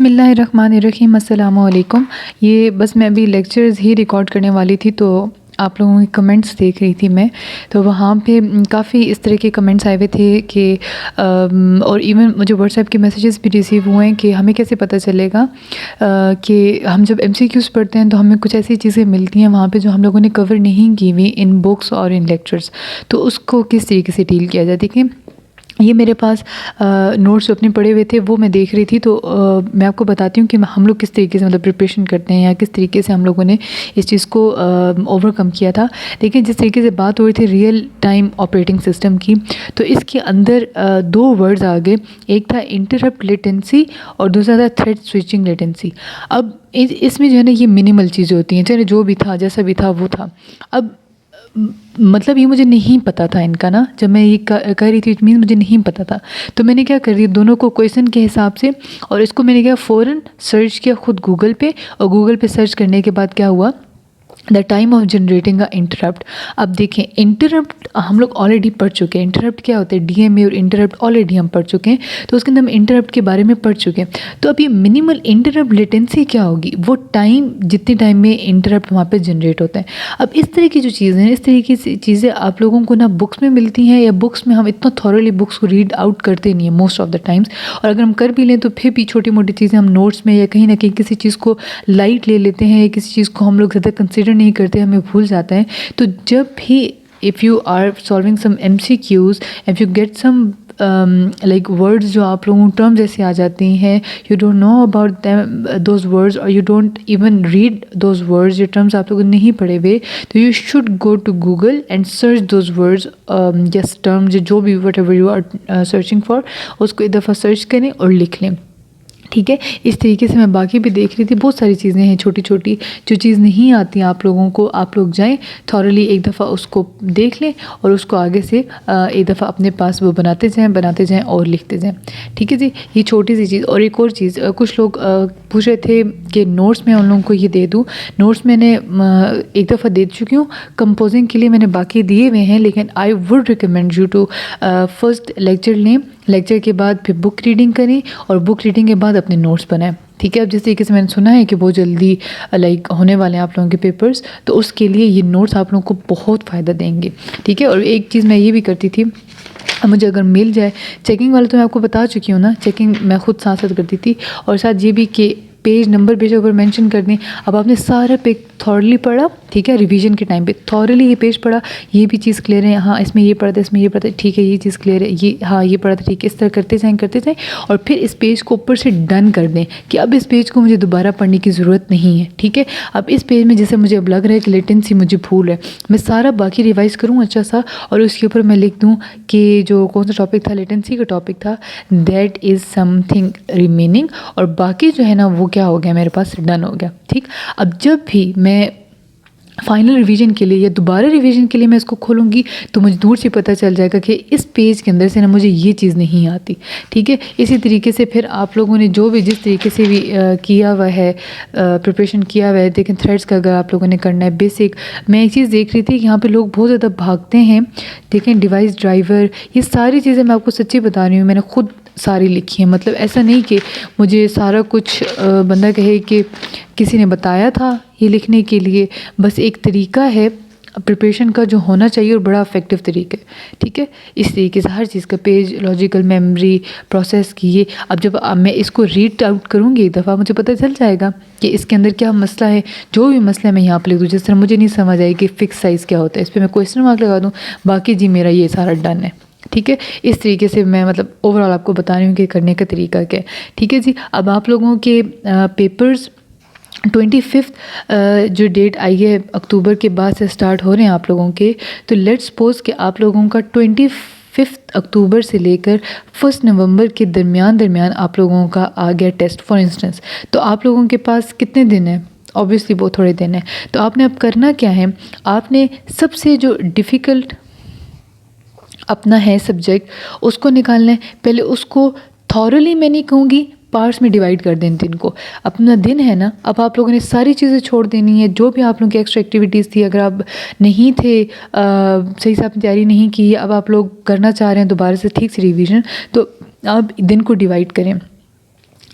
بسم اللہ الرحمن الرحیم۔ السلام علیکم۔ یہ بس میں ابھی لیکچرز ہی ریکارڈ کرنے والی تھی تو آپ لوگوں کی کمنٹس دیکھ رہی تھی میں، تو وہاں پہ کافی اس طرح کے کمنٹس آئے ہوئے تھے کہ اور ایون مجھے واٹس ایپ کے میسیجز بھی ریسیو ہوئے ہیں کہ ہمیں کیسے پتہ چلے گا کہ ہم جب MCQs پڑھتے ہیں تو ہمیں کچھ ایسی چیزیں ملتی ہیں وہاں پہ جو ہم لوگوں نے کور نہیں کی ہوئی ان بکس اور ان لیکچرز، تو اس کو کس طریقے سے ڈیل کیا جائے۔ دیکھیں، یہ میرے پاس نوٹس اپنے پڑے ہوئے تھے، وہ میں دیکھ رہی تھی، تو میں آپ کو بتاتی ہوں کہ ہم لوگ کس طریقے سے پریپریشن کرتے ہیں یا کس طریقے سے ہم لوگوں نے اس چیز کو اوور کم کیا تھا۔ لیکن جس طریقے سے بات ہو رہی تھی ریئل ٹائم آپریٹنگ سسٹم کی، تو اس کے اندر دو ورڈز آگے، ایک تھا انٹرپٹ لیٹنسی اور دوسرا تھا تھریڈ سوئچنگ لیٹنسی۔ اب اس میں جو ہے نا یہ منیمل چیزیں ہوتی ہیں، چلے جو بھی تھا جیسا بھی تھا وہ تھا۔ اب مطلب یہ مجھے نہیں پتہ تھا ان کا نا، جب میں یہ کہہ رہی تھی اٹ مینس مجھے نہیں پتہ تھا، تو میں نے کیا کر دی دونوں کو کویشچن کے حساب سے، اور اس کو میں نے کیا فوراً سرچ کیا خود گوگل پہ، اور گوگل پہ سرچ کرنے کے بعد کیا ہوا، the time of generating a interrupt. اب دیکھیں انٹرپٹ ہم لوگ آلریڈی پڑھ چکے ہیں، انٹرپٹ کیا ہوتے ہیں DMA اور انٹرپٹ آلریڈی ہم پڑھ چکے ہیں، تو اس کے اندر ہم انٹرپٹ کے بارے میں پڑھ چکے ہیں۔ تو اب یہ منیمل انٹرپٹ لیٹنسی کیا ہوگی، وہ ٹائم جتنے ٹائم میں انٹرپٹ وہاں پہ جنریٹ ہوتا ہے۔ اب اس طرح کی جو چیزیں ہیں، اس طریقے سے چیزیں آپ لوگوں کو نہ بکس میں ملتی ہیں، یا بکس میں ہم اتنا تھورلی بکس کو ریڈ آؤٹ کرتے نہیں ہیں موسٹ آف دا ٹائمس، اور اگر ہم کر بھی لیں تو پھر بھی چھوٹی موٹی چیزیں ہم نوٹس میں یا کہیں نہ کہیں کسی چیز کو لائٹ لے لیتے ہیں، یا کسی چیز کو ہم لوگ زیادہ کنسیڈر نہیں کرتے، ہمیں بھول جاتا ہے۔ تو جب بھی if you are solving some MCQs, if you get some like words جو آپ لوگوں ٹرمز ایسے آ جاتی ہیں، you don't know about them those words or you don't even read those words، یہ ٹرمز آپ لوگوں نے نہیں پڑھے ہوئے، تو you should go to Google and search those words yes terms جو بھی whatever you are searching for، اس کو ایک دفعہ سرچ کریں اور لکھ لیں، ٹھیک ہے۔ اس طریقے سے میں باقی بھی دیکھ رہی تھی، بہت ساری چیزیں ہیں چھوٹی چھوٹی جو چیز نہیں آتی آپ لوگوں کو، آپ لوگ جائیں تھورلی ایک دفعہ اس کو دیکھ لیں اور اس کو آگے سے ایک دفعہ اپنے پاس وہ بناتے جائیں اور لکھتے جائیں، ٹھیک ہے جی۔ یہ چھوٹی سی چیز۔ اور ایک اور چیز، کچھ لوگ پوچھ رہے تھے کہ نوٹس میں ان لوگوں کو یہ دے دوں، نوٹس میں نے ایک دفعہ دے چکی ہوں، کمپوزنگ کے لیے میں نے باقی دیے ہوئے ہیں، لیکن I would recommend you to first lecture لیں، لیکچر کے بعد پھر بک ریڈنگ کریں، اور بک ریڈنگ کے بعد اپنے نوٹس بنائیں، ٹھیک ہے۔ اب جس طریقے سے میں نے سنا ہے کہ بہت جلدی لائک ہونے والے ہیں آپ لوگوں کے پیپرز، تو اس کے لیے یہ نوٹس آپ لوگوں کو بہت فائدہ دیں گے، ٹھیک ہے۔ اور ایک چیز میں یہ بھی کرتی تھی، مجھے اگر مل جائے چیکنگ والا، تو میں آپ کو بتا چکی ہوں نا، چیکنگ میں خود ساتھ ساتھ کرتی تھی، اور ساتھ یہ بھی کہ پیج نمبر بے شک مینشن کر دیں۔ اب آپ نے سارا پیج تھورلی پڑھا، ٹھیک ہے، ریویژن کے ٹائم پہ تھورلی یہ پیج پڑھا، یہ بھی چیز کلیئر ہے، ہاں اس میں یہ پڑھا تھا، اس میں یہ پڑھا تھا، ٹھیک ہے، یہ چیز کلیئر ہے، یہ ہاں یہ پڑھا تھا، ٹھیک ہے، اس طرح کرتے جائیں، اور پھر اس پیج کو اوپر سے ڈن کر دیں کہ اب اس پیج کو مجھے دوبارہ پڑھنے کی ضرورت نہیں ہے، ٹھیک ہے۔ اب اس پیج میں جیسے مجھے اب لگ رہا ہے کہ لیٹنسی مجھے بھول ہے، میں سارا باقی ریوائز کروں اچھا سا، اور اس کے اوپر میں لکھ دوں کہ جو کون سا ٹاپک تھا، لیٹنسی کا ٹاپک تھا، that is some thing remaining, اور باقی جو ہے نا وہ کیا ہو گیا میرے پاس ڈن ہو گیا، ٹھیک۔ اب جب بھی میں فائنل ریویژن کے لیے یا دوبارہ ریویژن کے لیے میں اس کو کھولوں گی، تو مجھے دور سے پتہ چل جائے گا کہ اس پیج کے اندر سے نا مجھے یہ چیز نہیں آتی، ٹھیک ہے۔ اسی طریقے سے پھر آپ لوگوں نے جو بھی جس طریقے سے بھی کیا ہوا ہے، پریپریشن کیا ہوا ہے، دیکھیں تھریڈس کا اگر آپ لوگوں نے کرنا ہے بیسک، میں ایک چیز دیکھ رہی تھی کہ یہاں پہ لوگ بہت زیادہ بھاگتے ہیں، دیکھیں ڈیوائس ڈرائیور، یہ ساری چیزیں میں آپ کو سچی بتا رہی ہوں، میں نے خود ساری لکھی ہیں، مطلب ایسا نہیں کہ مجھے سارا کچھ بندہ کہے کہ کسی نے بتایا تھا یہ لکھنے کے لیے، بس ایک طریقہ ہے پریپریشن کا جو ہونا چاہیے، اور بڑا افیکٹو طریقہ ہے، ٹھیک ہے۔ اس طریقے سے ہر چیز کا پیج لاجیکل میموری پروسیس کیے۔ اب جب میں اس کو ریڈ آؤٹ کروں گی ایک دفعہ، مجھے پتہ چل جائے گا کہ اس کے اندر کیا مسئلہ ہے، جو بھی مسئلہ ہے میں یہاں پہ لکھ دوں، جس طرح مجھے نہیں سمجھ آئی کہ فکس سائز کیا ہوتا ہے، اس پہ میں کویسچن مارک لگا دوں، باقی جی میرا یہ سارا ڈن ہے، ٹھیک ہے۔ اس طریقے سے میں مطلب اوور آل آپ کو بتا رہی ہوں کہ کرنے کا طریقہ کیا ہے، ٹھیک ہے جی۔ اب آپ لوگوں کے پیپرز 25 جو ڈیٹ آئی ہے اکتوبر کے بعد سے سٹارٹ ہو رہے ہیں آپ لوگوں کے، تو لیٹس سپوز کہ آپ لوگوں کا 25 اکتوبر سے لے کر 1 نومبر کے درمیان آپ لوگوں کا آ گیا ٹیسٹ فار انسٹنس، تو آپ لوگوں کے پاس کتنے دن ہیں؟ اوبویسلی بہت تھوڑے دن ہیں، تو آپ نے اب کرنا کیا ہے، آپ نے سب سے جو ڈیفیکلٹ اپنا ہے سبجیکٹ اس کو نکالنا ہے، پہلے اس کو تھورلی میں نہیں کہوں گی، پارٹس میں ڈیوائڈ کر دیں دن کو، اپنا دن ہے نا، اب آپ لوگوں نے ساری چیزیں چھوڑ دینی ہے، جو بھی آپ لوگوں کی ایکسٹرا ایکٹیویٹیز تھی، اگر آپ نہیں تھے صحیح سے آپ نے تیاری نہیں کی، اب آپ لوگ کرنا چاہ رہے ہیں دوبارہ سے ٹھیک سے ریویژن، تو آپ دن کو ڈیوائڈ کریں،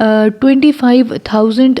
25,000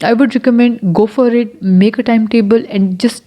I would recommend go for it, make a timetable and just